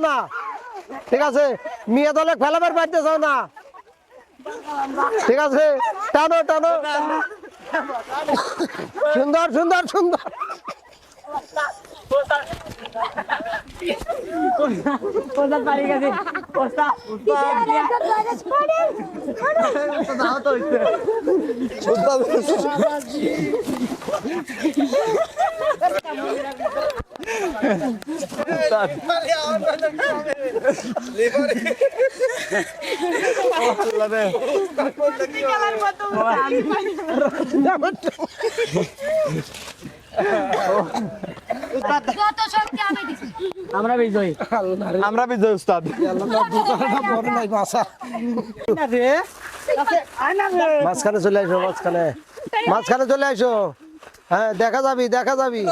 না, ঠিক আছে? মেয়ে দলে খেলাবার পারতেছ না, ঠিক আছে? টানো টানো, সুন্দর সুন্দর সুন্দর। আমরা বিজয়ী উস্তাদ। মাঝখানে চলে আসো, মাঝখানে মাঝখানে চলে আসো। হ্যাঁ দেখা যাবি দেখা যাবি।